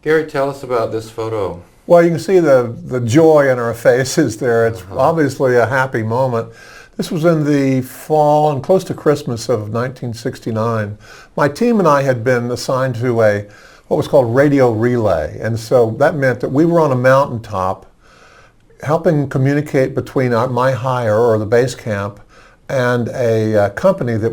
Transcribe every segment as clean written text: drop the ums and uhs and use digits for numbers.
Gary, tell us about this photo. Well, you can see the joy in our faces there. It's obviously a happy moment. This was in the fall and close to Christmas of 1969. My team and I had been assigned to what was called radio relay. And so that meant that we were on a mountaintop helping communicate between my hire, or the base camp, and a company that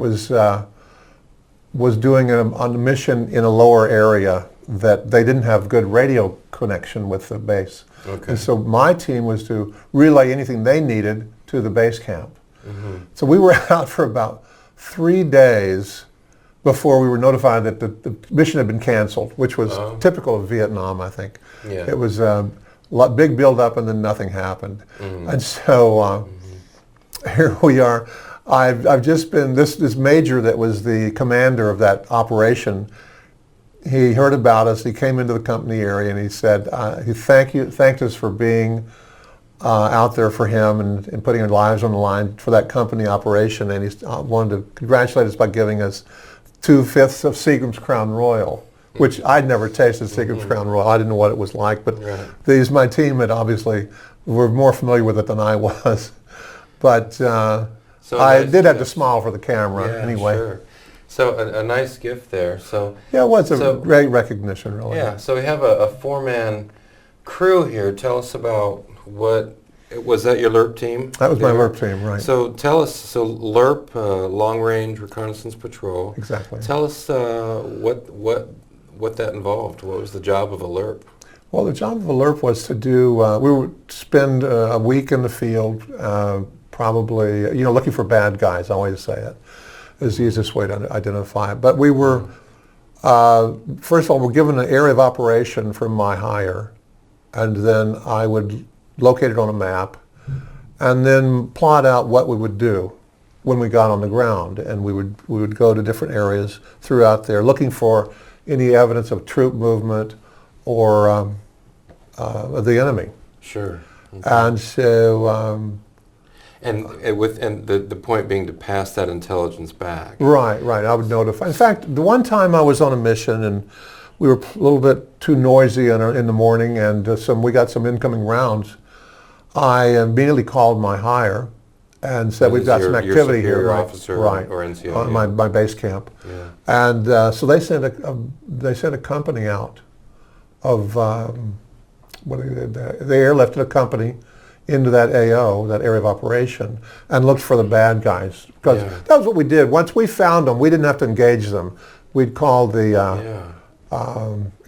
was doing a mission in a lower area that they didn't have good radio connection with the base. Okay. And so my team was to relay anything they needed to the base camp. Mm-hmm. So we were out for about 3 days before we were notified that the mission had been canceled, which was typical of Vietnam, I think. Yeah. It was a big build-up and then nothing happened. Mm-hmm. And so here we are. I've just been, this major that was the commander of that operation, he heard about us. He came into the company area and he said, he thanked us for being out there for him and putting our lives on the line for that company operation. And he wanted to congratulate us by giving us 2/5 of Seagram's Crown Royal, which I'd never tasted Seagram's Crown Royal. I didn't know what it was like, but my team had obviously were more familiar with it than I was. But so I did have to smile for the camera anyway. Sure. So a nice gift there. So yeah, it was a great recognition, really. Yeah. So we have a 4-man crew here. Tell us about was that your LRRP team? That was my LRRP team, right. So tell us, LRRP, Long Range Reconnaissance Patrol. Exactly. Tell us what that involved. What was the job of a LRRP? Well, the job of a LRRP was to do, we would spend a week in the field, probably, looking for bad guys. I always say it is the easiest way to identify it. But we were, first of all, we're given an area of operation from my hire, and then I would locate it on a map, and then plot out what we would do when we got on the ground. And we would go to different areas throughout there, looking for any evidence of troop movement or of the enemy. Sure. Okay. And so. And the point being to pass that intelligence back. Right. I would notify. In fact, the one time I was on a mission and we were a little bit too noisy in the morning, and we got some incoming rounds. I immediately called my hire and said, "We've got some activity here." Right. Officer or NCO. On my base camp. Yeah. And so they sent a company out of they airlifted a company into that AO, that area of operation, and looked for the bad guys. Because that was what we did. Once we found them, we didn't have to engage them. We'd call the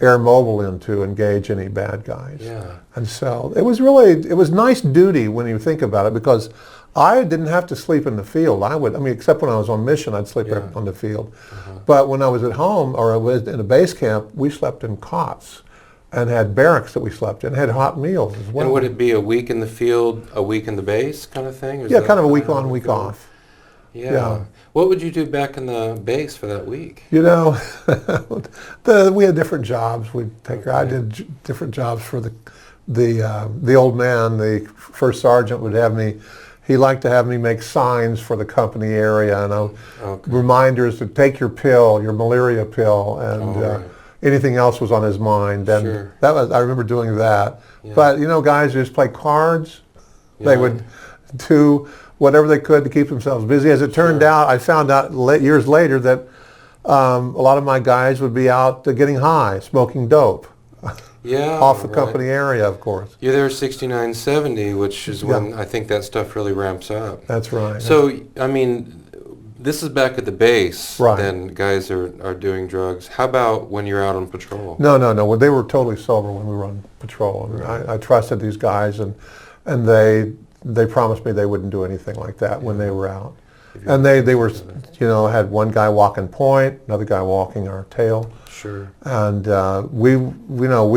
air mobile in to engage any bad guys. Yeah. And so it was nice duty when you think about it, because I didn't have to sleep in the field. Except when I was on mission, I'd sleep on the field. But when I was at home or I was in a base camp, we slept in cots and had barracks that we slept in, had hot meals as well. And would it be a week in the field, a week in the base kind of thing? Yeah, kind of a week on, week off. Yeah. What would you do back in the base for that week? We had different jobs. I did different jobs for the old man. The first sergeant would have me. He liked to have me make signs for the company area and reminders to take your pill, your malaria pill, and anything else was on his mind. And I remember doing that. Yeah. But guys who just play cards, they would do whatever they could to keep themselves busy. As it turned out, I found out years later that a lot of my guys would be out getting high, smoking dope. Off the company area, of course. You're there 69, 70, which is when I think that stuff really ramps up. That's right. So, this is back at the base. Right. Then guys are doing drugs. How about when you're out on patrol? No. Well, they were totally sober when we were on patrol. I trusted these guys, and they promised me they wouldn't do anything like that when they were out. And they were, had one guy walking point, another guy walking our tail. Sure. And we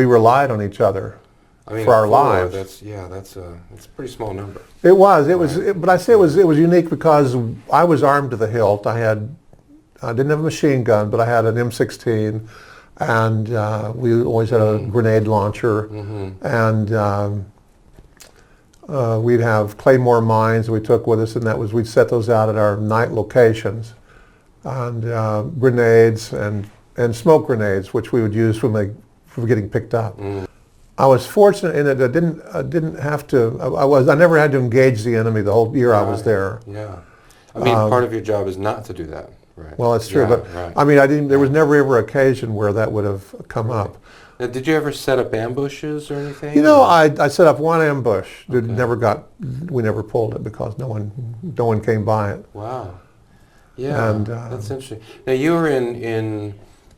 relied on each other for our lives. That's a pretty small number. It was. But I say it was unique because I was armed to the hilt. I didn't have a machine gun, but I had an M16, and we always had a grenade launcher, and we'd have Claymore mines we took with us, and we'd set those out at our night locations, and grenades and smoke grenades, which we would use for getting picked up. I was fortunate in that I didn't have to. I never had to engage the enemy the whole year I was there. Yeah. I mean, part of your job is not to do that, right? Well, that's true, Yeah, but right. I mean, I didn't. There was never ever occasion where that would have come up. Now, did you ever set up ambushes or anything? You know, I set up one ambush. That Okay. we never pulled it because no one came by it. Wow. Yeah, And, that's interesting. Now, you were in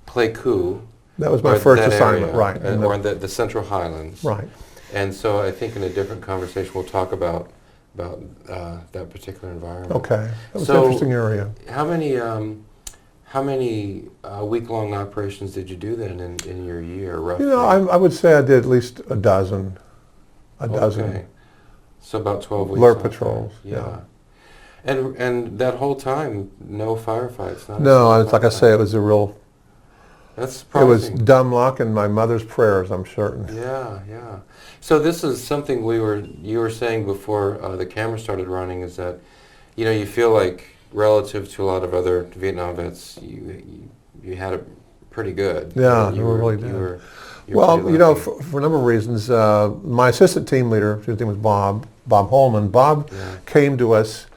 Pleiku. That was my or first that assignment, area, right? or in the Central Highlands. Right. And so I think in a different conversation we'll talk about that particular environment. Okay. That was So- an interesting area. How many week-long operations did you do then in your year, roughly? You know, I would say I did at least a dozen. Okay. So about 12 weeks. Lure out there. patrols, Yeah. yeah. And that whole time, no firefights. Not a No, single it's like I firefight. say, it was a real. That's It was surprising. dumb luck and my mother's prayers, I'm certain. Yeah, yeah. So this is something you were saying before the camera started running, is that, you know, you feel like relative to a lot of other Vietnam vets, you had it pretty good. Yeah, you we really did. You were Well, pretty you know, lucky. for a number of reasons, my assistant team leader, his name was Bob Holman. Bob Yeah. came to us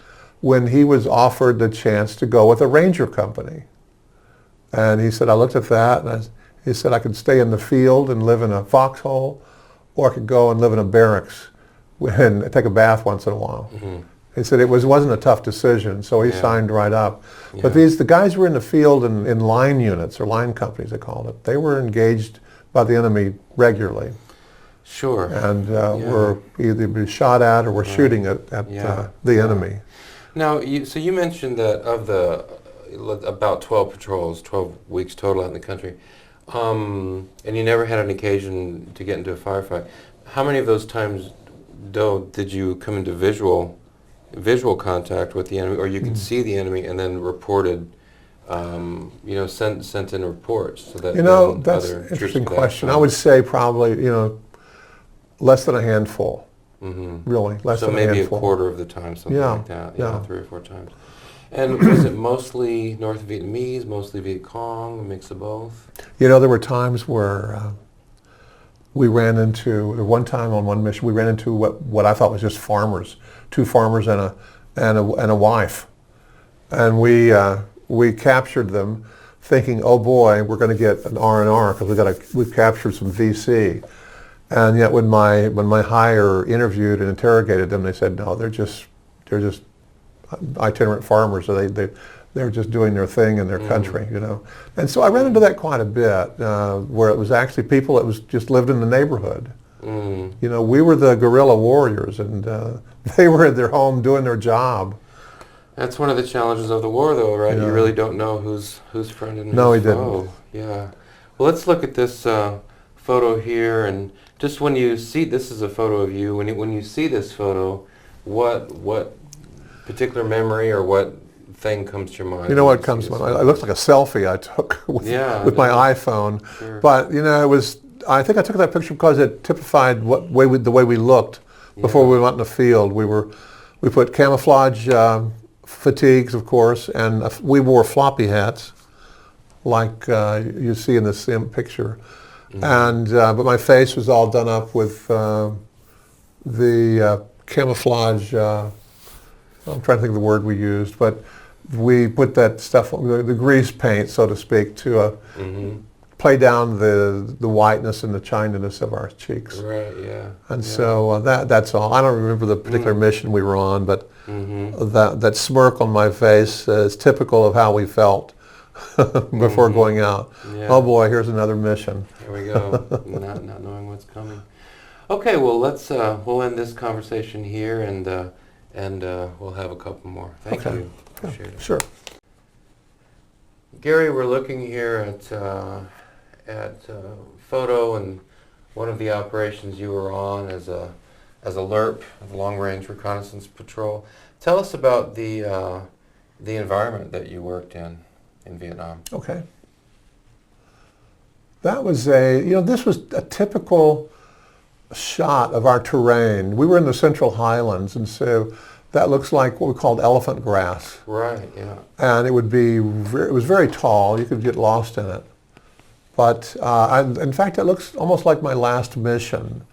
when he was offered the chance to go with a ranger company. And he said, I looked at that, and he said I could stay in the field and live in a foxhole, or I could go and live in a barracks and take a bath once in a while. He said it wasn't a tough decision, so he Yeah. signed right up. But Yeah. the guys were in the field in line units, or line companies they called it. They were engaged by the enemy regularly, Sure. and were either being shot at or were shooting at Yeah. the Yeah. enemy. Now, so you mentioned that of the about 12 patrols, 12 weeks total out in the country, and you never had an occasion to get into a firefight. How many of those times, though, did you come into visual contact with the enemy, or you could see the enemy and then reported, you know, sent in reports so that You know, then that's other an troops interesting could question. act I would say probably, you know, less than a handful, on. really, less So than a maybe handful. a quarter of the time, something Yeah, like that. yeah. 3 or 4 times. And was it mostly North Vietnamese, mostly Viet Cong, a mix of both? You know, there were times where we ran into, one time on one mission, we ran into what I thought was just farmers, 2 farmers and a wife. And we captured them thinking, oh boy, we're going to get an R&R because we've captured some VC. And yet when my hire interviewed and interrogated them, they said, no, they're just itinerant farmers, so they're just doing their thing in their country, you know. And so I ran into that quite a bit, where it was actually people that was just lived in the neighborhood. You know, we were the guerrilla warriors, and they were at their home doing their job. That's one of the challenges of the war, though, right? Yeah. You really don't know who's friend and who's No, he foe. didn't. Yeah. Well, let's look at this photo here, and just when you see, this is a photo of you. When you see this photo, what particular memory or what thing comes to your mind? You know when what see comes to this my mind? photo? It looks like a selfie I took with my iPhone. Sure. But, you know, I think I took that picture because it typified the way we looked before Yeah. we went in the field. We put camouflage fatigues, of course, and we wore floppy hats, like you see in the same picture. And but my face was all done up with the camouflage. I'm trying to think of the word we used, but we put that stuff, the grease paint, so to speak, to play down the whiteness and the chininess of our cheeks. Right. Yeah. And so that's all. I don't remember the particular mission we were on, but that smirk on my face is typical of how we felt before going out. Yeah. Oh boy, here's another mission. There we go. not knowing what's coming. Okay. Well, we'll end this conversation here, and we'll have a couple more. Thank Okay. you. Appreciate it. Sure. Gary, we're looking here at photo and one of the operations you were on as a LRRP, the Long Range Reconnaissance Patrol. Tell us about the environment that you worked in Vietnam. Okay. That was this was a typical shot of our terrain. We were in the Central Highlands, and so that looks like what we called elephant grass. Right. Yeah. And it was very tall. You could get lost in it. But in fact, it looks almost like my last mission,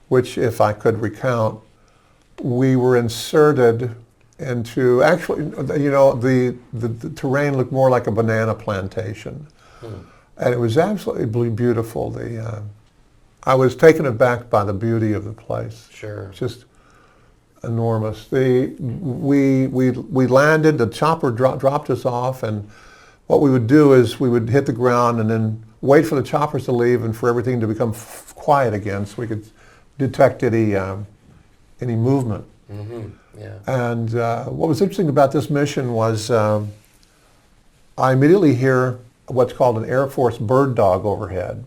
which, if I could recount, we were inserted into, actually, the terrain looked more like a banana plantation. And it was absolutely beautiful. I was taken aback by the beauty of the place. Sure. Just enormous. We landed, the chopper dropped us off, and what we would do is we would hit the ground and then wait for the choppers to leave and for everything to become quiet again so we could detect any movement. Mm-hmm. Yeah. And what was interesting about this mission was I immediately hear what's called an Air Force bird dog overhead.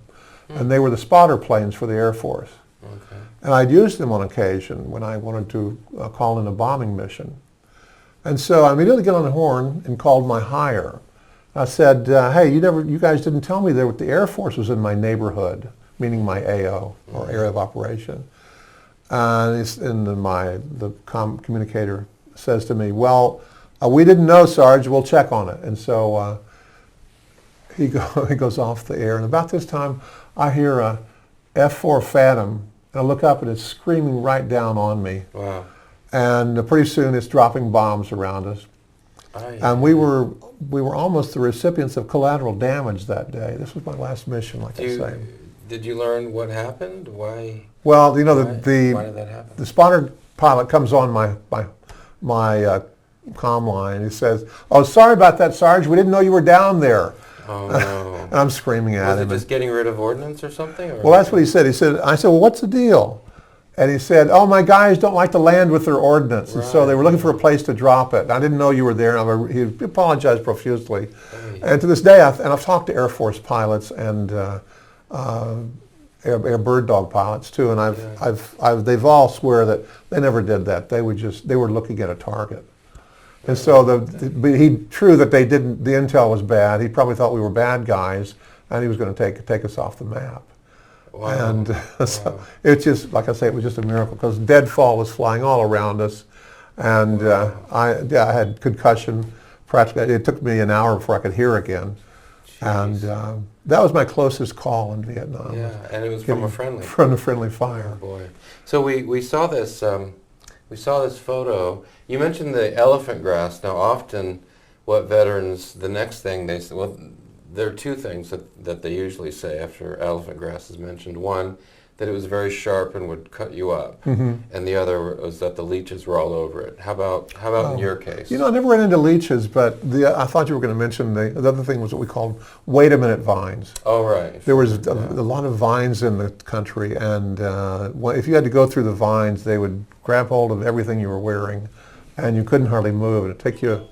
And they were the spotter planes for the Air Force. Okay. And I'd used them on occasion when I wanted to call in a bombing mission. And so I immediately got on the horn and called my higher. I said, hey, you guys didn't tell me that the Air Force was in my neighborhood, meaning my AO, or area of operation. And the communicator says to me, well, we didn't know, Sarge, we'll check on it. And so he goes off the air. And about this time, I hear a F-4 Phantom, and I look up and it's screaming right down on me. Wow. And pretty soon it's dropping bombs around us. And we were almost the recipients of collateral damage that day. This was my last mission, like I say. Did you learn what happened? Why? Well, Why did that happen? the spotter pilot comes on my comm line. He says, "Oh, sorry about that, Sarge. We didn't know you were down there." Oh no! And I'm screaming at him. Was it just getting rid of ordnance or something? Or well, that's what he said. I said, well, what's the deal? And he said, oh, my guys don't like to land with their ordnance. And so they were looking for a place to drop it. I didn't know you were there. And he apologized profusely. Hey. And to this day, I've talked to Air Force pilots and Air Bird Dog pilots too. And they've all swear that they never did that. They were looking at a target. And so true that they didn't. The intel was bad. He probably thought we were bad guys, and he was going to take us off the map. Wow. And so it's just, like I say, it was just a miracle because deadfall was flying all around us, and I had concussion. Practically, it took me an hour before I could hear again. Jeez. And that was my closest call in Vietnam. Yeah, and it was from a friendly. From a friendly fire. Oh boy! So we saw this. We saw this photo. You mentioned the elephant grass. Now, often, what veterans, the next thing they say, well, there are two things that they usually say after elephant grass is mentioned. One, that it was very sharp and would cut you up, and the other was that the leeches were all over it. How about in your case? I never ran into leeches, but I thought you were going to mention the other thing was what we called wait a minute vines. Oh, right. There was a lot of vines in the country, and if you had to go through the vines, they would grab hold of everything you were wearing, and you couldn't hardly move. It'd take you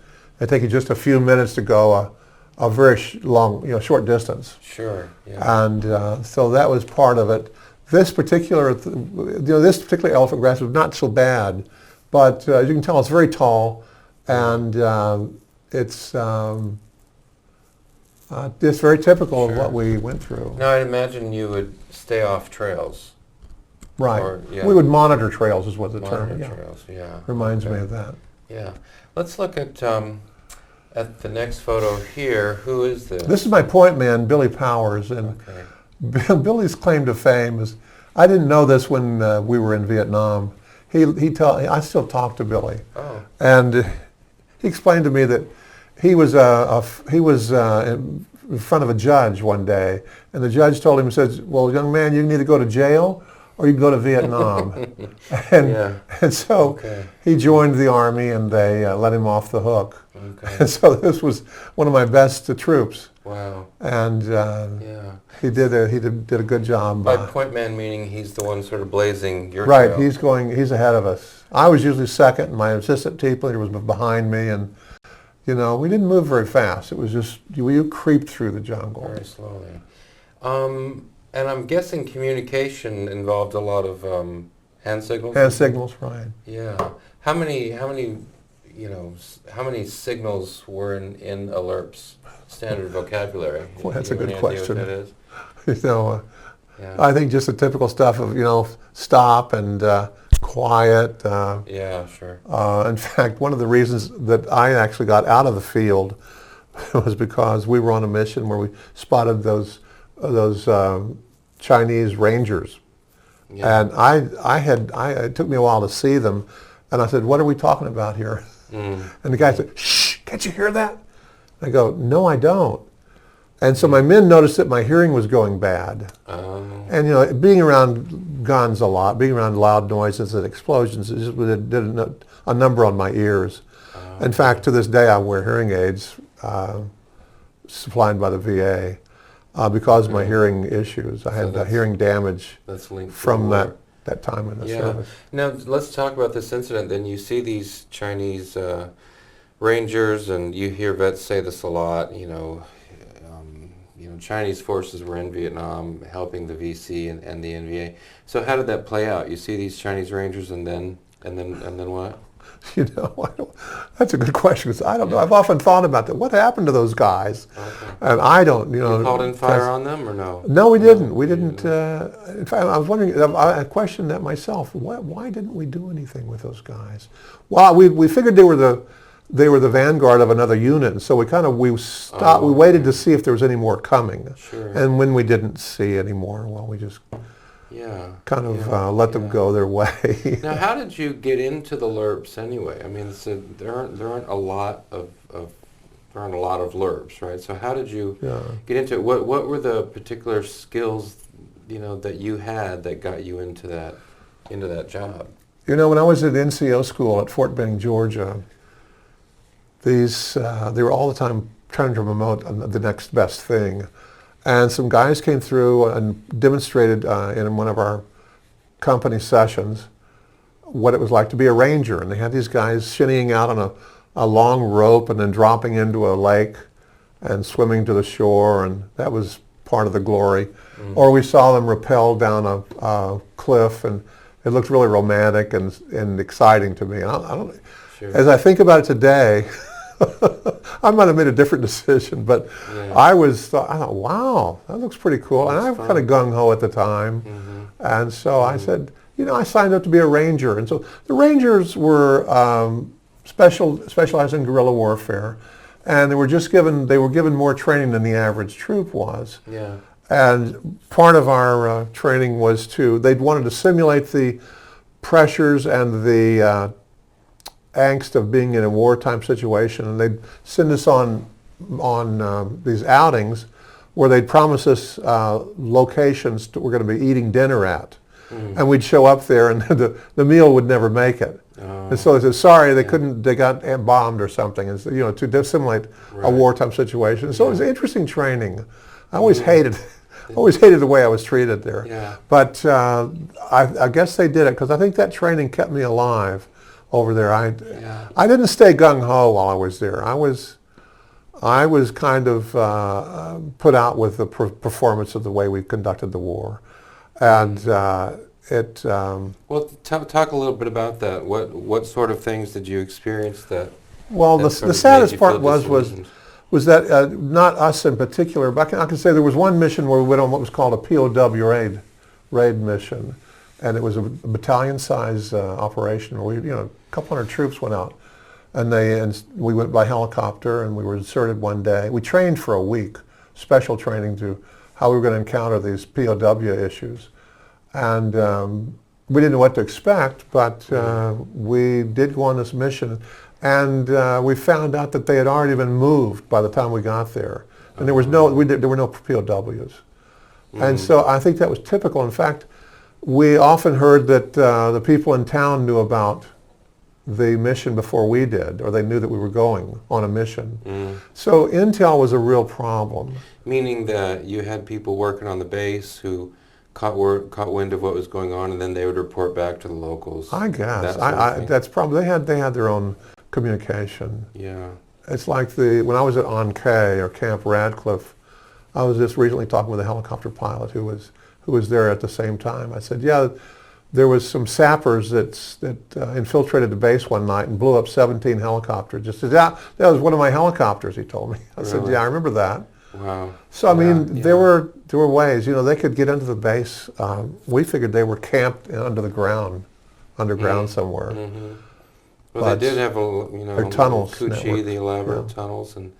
just a few minutes to go a very short distance. Sure. Yeah. And so that was part of it. This particular elephant grass was not so bad, but as you can tell, it's very tall, and it's very typical of what we went through. Now, I imagine you would stay off trails. Right. Or, We would monitor trails, is what the term. Monitor trails. Yeah. Reminds me of that. Yeah. Let's look at the next photo here. Who is this? This is my point man, Billy Powers, and Billy's claim to fame is, I didn't know this when we were in Vietnam. I still talk to Billy, and he explained to me that he was in front of a judge one day, and the judge told him, says, "Well, young man, you can either go to jail or you can go to Vietnam." And so he joined the Army, and they let him off the hook. Okay. And so this was one of my best troops. Wow. And he did a good job. By point man meaning he's the one sort of blazing your right, trail. He's ahead of us. I was usually second, and my assistant team leader was behind me, and we didn't move very fast. It was just you creeped through the jungle. Very slowly. And I'm guessing communication involved a lot of hand signals? Hand signals, right. Yeah. How many signals were in LRRP's standard vocabulary? Well, that's a Do you good have any idea question. what that is? I think just the typical stuff of, stop and quiet. Yeah, sure. In fact, one of the reasons that I actually got out of the field was because we were on a mission where we spotted those Chinese Rangers. Yeah. And it took me a while to see them, and I said, "What are we talking about here?" Mm. And the guy said, "Shh, can't you hear that?" I go, "No, I don't." And so my men noticed that my hearing was going bad. And being around guns a lot, being around loud noises and explosions, it just did a number on my ears. In fact, to this day, I wear hearing aids supplied by the VA because of my hearing issues. I had hearing damage That's linked to from the war. that time in the Yeah. service. Now let's talk about this incident. Then you see these Chinese Rangers, and you hear vets say this a lot. Chinese forces were in Vietnam helping the VC and the NVA. So how did that play out? You see these Chinese Rangers, and then what? That's a good question. 'Cause I don't know. I've often thought about that. What happened to those guys? Okay. And I don't, You called in fire on them or no? No, we didn't. We didn't. In fact, I was wondering. I questioned that myself. Why didn't we do anything with those guys? Well, we figured they were the vanguard of another unit, and so we stopped. We waited to see if there was any more coming. Sure. And when we didn't see any more, well, we just let them go their way. Now, how did you get into the LRRPs anyway? I mean, there aren't a lot of LRRPs, right? So how did you get into it? What were the particular skills, that you had that got you into that job? When I was at NCO school at Fort Benning, Georgia, they were all the time trying to promote the next best thing. And some guys came through and demonstrated in one of our company sessions what it was like to be a ranger. And they had these guys shinnying out on a long rope and then dropping into a lake and swimming to the shore, and that was part of the glory. Mm. Or we saw them rappel down a cliff, and it looked really romantic and exciting to me. And I don't, sure. As I think about it today, I might have made a different decision, but I thought, wow, that looks pretty cool. And I was kind of gung-ho at the time. Mm-hmm. And so I said, I signed up to be a ranger. And so the Rangers were specialized in guerrilla warfare, and they were given more training than the average troop was. Yeah. And part of our training was they'd wanted to simulate the pressures and the angst of being in a wartime situation, and they'd send us on these outings where they'd promise us locations we're going to be eating dinner at. Mm. And we'd show up there, and the meal would never make it. Oh. And so they said, sorry, they couldn't, they got bombed or something, and so, to simulate a wartime situation. So it was interesting training. I always hated the way I was treated there. Yeah. But I guess they did it because I think that training kept me alive over there. I didn't stay gung-ho while I was there. I was kind of put out with the performance of the way we conducted the war. And well, talk a little bit about that. What sort of things did you experience that? Well, the saddest part was that not us in particular, but I can say there was one mission where we went on what was called a POW raid mission, and it was a battalion-size operation where a couple hundred troops went out, and we went by helicopter, and we were inserted one day. We trained for a week, special training to how we were going to encounter these POW issues, and we didn't know what to expect, but we did go on this mission. And we found out that they had already been moved by the time we got there, and there were no POWs. And so I think that was typical. In fact, we often heard that the people in town knew about the mission before we did, or they knew that we were going on a mission. So intel was a real problem. Meaning that you had people working on the base who caught wind of what was going on, and then they would report back to the locals. I guess that's probably they had their own communication. Yeah. It's like when I was at On-K or Camp Radcliffe, I was just recently talking with a helicopter pilot who was there at the same time. I said, there was some sappers that infiltrated the base one night and blew up 17 helicopters. Just said, that was one of my helicopters, he told me. I said, I remember that. Wow. So I mean, there were ways, they could get into the base. We figured they were camped underground somewhere. Mm-hmm. Well, they did have their tunnels, Coochie, the elaborate tunnels, and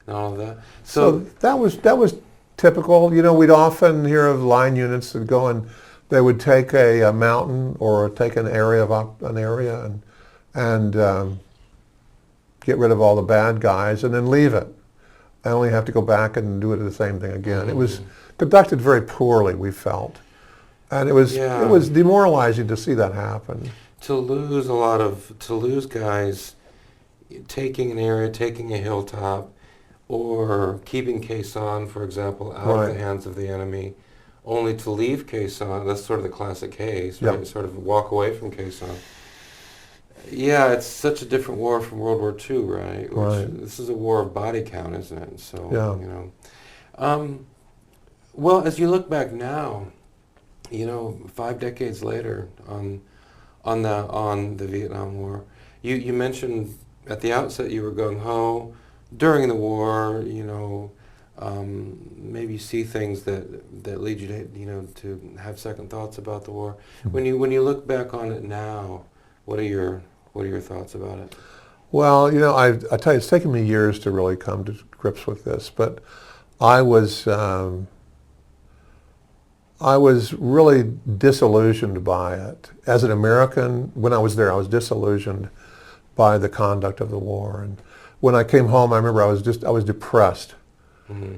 all of that. So that was typical. We'd often hear of line units that go and they would take a mountain or take an area and get rid of all the bad guys and then leave it. I only have to go back and do the same thing again. It was conducted very poorly, we felt. And it was demoralizing to see that happen. To lose guys taking an area, taking a hilltop, or keeping Quezon, for example, out of the hands of the enemy, only to leave Quezon. That's sort of the classic case, right? Yep. Sort of walk away from Quezon. Yeah, it's such a different war from World War II, right? This is a war of body count, isn't it? So, well, as you look back now, 5 decades later on the Vietnam War, you mentioned at the outset you were gung-ho. During the war, maybe you see things that lead you to, to have second thoughts about the war. Mm-hmm. When you look back on it now, what are your thoughts about it? Well, I tell you, it's taken me years to really come to grips with this, but I was really disillusioned by it. As an American, when I was there, I was disillusioned by the conduct of the war. And when I came home, I remember I was depressed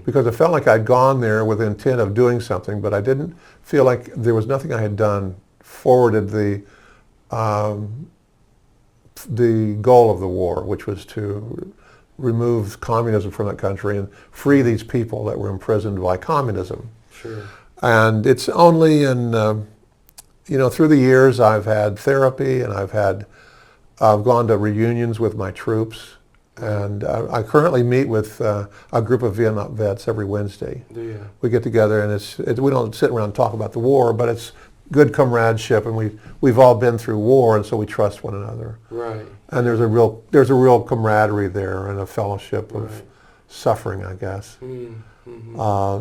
because I felt like I'd gone there with the intent of doing something, but I didn't feel like there was nothing I had done forwarded the goal of the war, which was to remove communism from that country and free these people that were imprisoned by communism. Sure. And it's only through the years I've had therapy and I've gone to reunions with my troops, and I currently meet with a group of Vietnam vets every Wednesday. Do you? We get together and we don't sit around and talk about the war, but it's good comradeship, and we've all been through war, and so we trust one another. Right. And there's a real camaraderie there and a fellowship of suffering, I guess.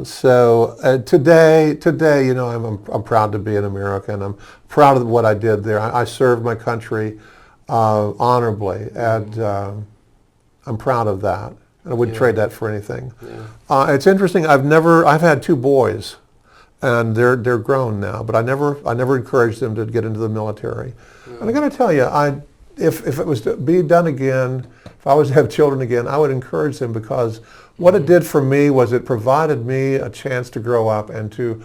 So today, I'm proud to be an American. I'm proud of what I did there. I served my country honorably, and I'm proud of that. I wouldn't trade that for anything. Yeah. It's interesting. I've had 2 boys, and they're grown now, but I never encouraged them to get into the military. And I got to tell you, if it was to be done again, if I was to have children again, I would encourage them, because what it did for me was it provided me a chance to grow up and to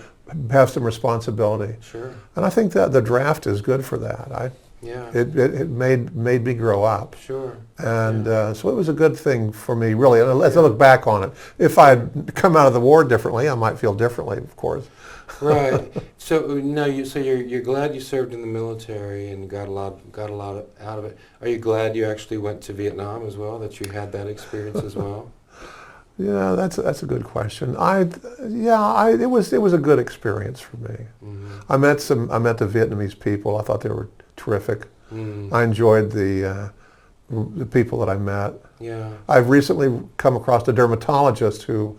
have some responsibility. Sure. And I think that the draft is good for that. It made me grow up. Sure. And so it was a good thing for me, really. And as I look back on it, if I had come out of the war differently, I might feel differently, of course. Right. So you're glad you served in the military and got a lot out of it. Are you glad you actually went to Vietnam as well? That you had that experience as well? Yeah, that's a good question. It was a good experience for me. I met the Vietnamese people. I thought they were terrific. I enjoyed the people that I met. Yeah. I've recently come across a dermatologist who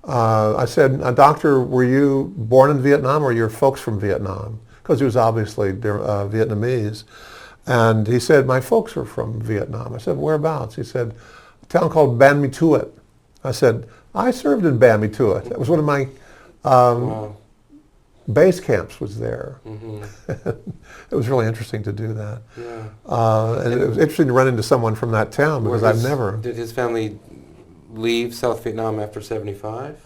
I said, "Doctor, were you born in Vietnam, or are your folks from Vietnam?" Because he was obviously Vietnamese. And he said, "My folks are from Vietnam." I said, "Whereabouts?" He said, "A town called Ban Mi Thuot." I said, "I served in Ban Mi Thuot. That was one of my base camps was there." It was really interesting to do that. Yeah. And it was interesting to run into someone from that town, because I've never. Did his family leave South Vietnam after 75?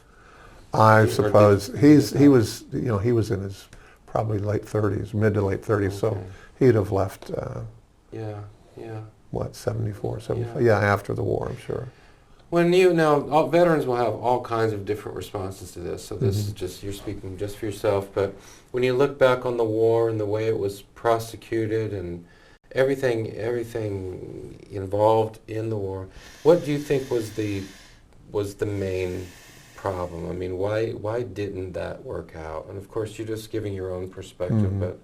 I suppose he was in his probably late 30s, mid to late 30s, so he'd have left. What, 74, 75? Yeah, after the war, I'm sure. All veterans will have all kinds of different responses to this. So this is just, you're speaking just for yourself. But when you look back on the war and the way it was prosecuted and everything involved in the war, what do you think was the main problem? I mean, why didn't that work out? And of course, you're just giving your own perspective, but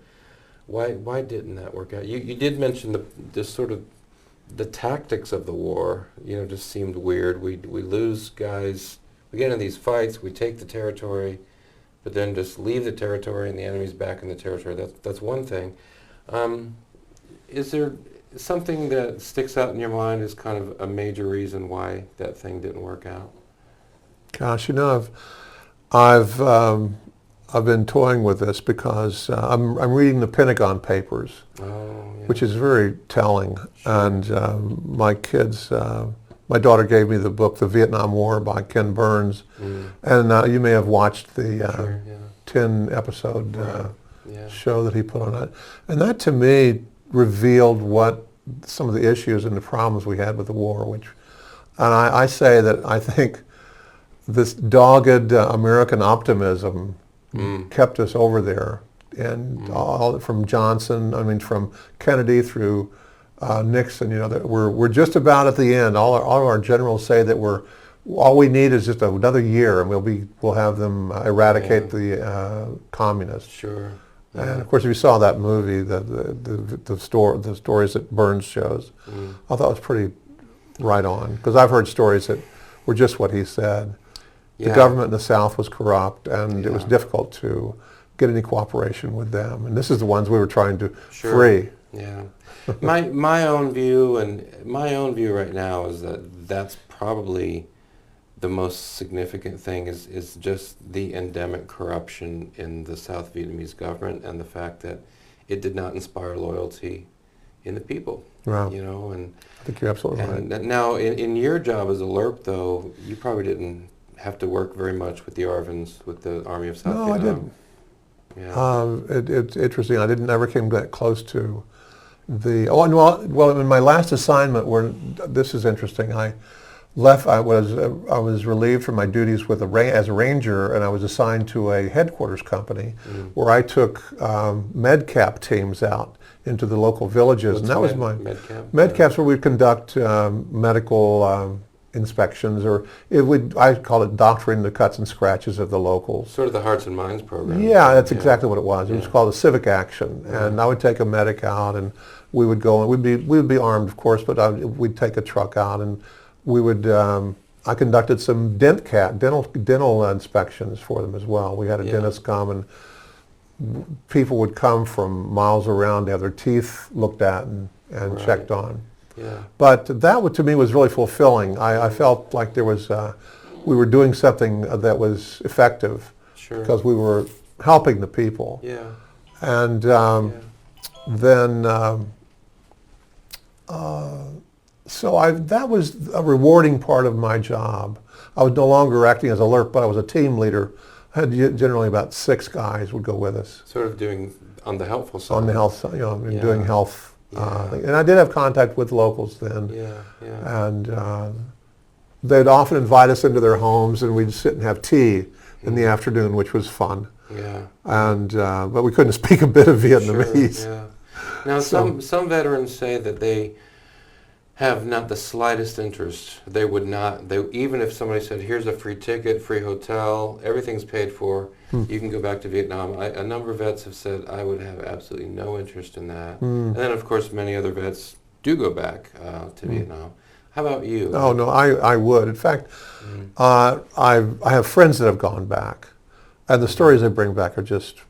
why didn't that work out? You did mention the tactics of the war, just seemed weird. We lose guys, we get into these fights, we take the territory, but then just leave the territory and the enemy's back in the territory. That's one thing. Is there something that sticks out in your mind as kind of a major reason why that thing didn't work out? Gosh, I've been toying with this because I'm reading the Pentagon Papers, which is very telling. Sure. And my kids, my daughter gave me the book, The Vietnam War by Ken Burns, and you may have watched the Sure, yeah. 10-episode Yeah. show that he put on it. And that to me revealed what some of the issues and the problems we had with the war, and I say that I think this dogged American optimism kept us over there, and all from Johnson, I mean from Kennedy through Nixon. You know, that we're just about at the end. All of our generals say that all we need is just another year, and we'll have them eradicate the communists. Sure. And of course, if you saw that movie, the stories that Burns shows, I thought it was pretty right on, because I've heard stories that were just what he said. The government in the South was corrupt, and it was difficult to get any cooperation with them. And this is the ones we were trying to free. Yeah. My own view right now is that that's probably the most significant thing is just the endemic corruption in the South Vietnamese government, and the fact that it did not inspire loyalty in the people. Wow. You know, and I think you're absolutely right. and now in your job as a LRRP, though, you probably didn't have to work very much with the ARVNs, with the Army of South Vietnam. I didn't. Yeah. It's interesting. I never came that close to the. Oh, well, in my last assignment, this is interesting. I was relieved from my duties as a ranger, and I was assigned to a headquarters company where I took MedCap teams out into the local villages. What's and that was my MedCap's where we'd conduct medical inspections, or I call it doctoring the cuts and scratches of the locals. Sort of the Hearts and Minds program. Yeah, that's exactly what it was. It was called a civic action, and I would take a medic out, and we would go, and we would be armed, of course, but we'd take a truck out, and we would. I conducted some dental inspections for them as well. We had a dentist come, and people would come from miles around to have their teeth looked at and checked on. Yeah. But that to me was really fulfilling. I felt like we were doing something that was effective, because we were helping the people. Yeah. And then, so that was a rewarding part of my job. I was no longer acting as a LRRP, but I was a team leader. I had generally about 6 guys would go with us. Sort of doing on the helpful side. On the health side, doing health. And I did have contact with locals then. And they'd often invite us into their homes, and we'd sit and have tea in the afternoon, which was fun. And but we couldn't speak a bit of Vietnamese. Now, some veterans say that they have not the slightest interest. They would not. Even if somebody said, "Here's a free ticket, free hotel, everything's paid for, you can go back to Vietnam." A number of vets have said, "I would have absolutely no interest in that." And then, of course, many other vets do go back to Vietnam. How about you? Oh no, I would. In fact, I have friends that have gone back, and the stories they bring back are just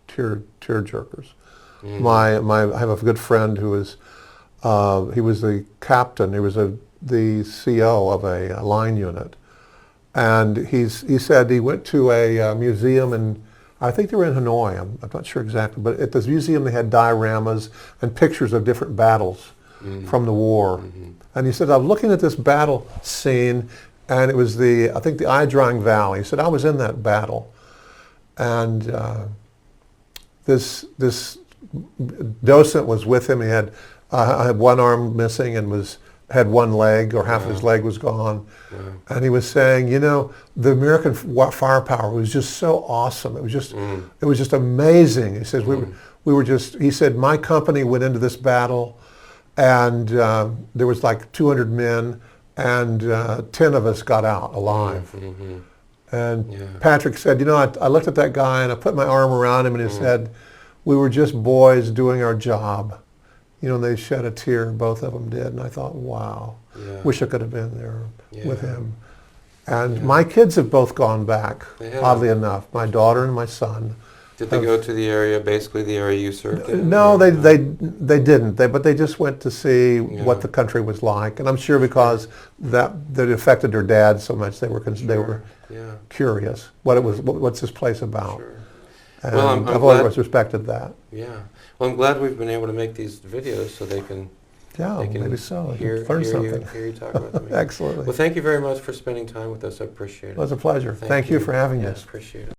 tear jerkers. I have a good friend who is. He was the captain. He was the CO of a line unit, and he said he went to a museum, and I think they were in Hanoi. I'm not sure exactly, but at this museum they had dioramas and pictures of different battles from the war. And he said, I was looking at this battle scene, and it was I think the Ai Drang Valley. He said, I was in that battle, and this docent was with him. He had. I had one arm missing and had one leg, or half of his leg was gone. And he was saying, the American firepower was just so awesome. It was just amazing. He says he said, my company went into this battle, and there was like 200 men, and 10 of us got out alive. And Patrick said, I looked at that guy and I put my arm around him, and he said, we were just boys doing our job. They shed a tear, both of them did, and I thought, wow, wish I could have been there with him. And my kids have both gone back, oddly enough, my daughter and my son. Did they go to the area, basically the area you served in? No, or- they didn't. But they just went to see Yeah. what the country was like, and I'm sure because that it affected their dad so much, they were Yeah, curious. What's this place about? sure. And Well, I'm I've glad- always respected that. Yeah. Well, I'm glad we've been able to make these videos so they can Yeah, they can maybe so. hear, Learn hear something. hear you talk about them. Excellent. Well, thank you very much for spending time with us. I appreciate it. It was a pleasure. Thank you for having Yeah, us. appreciate it.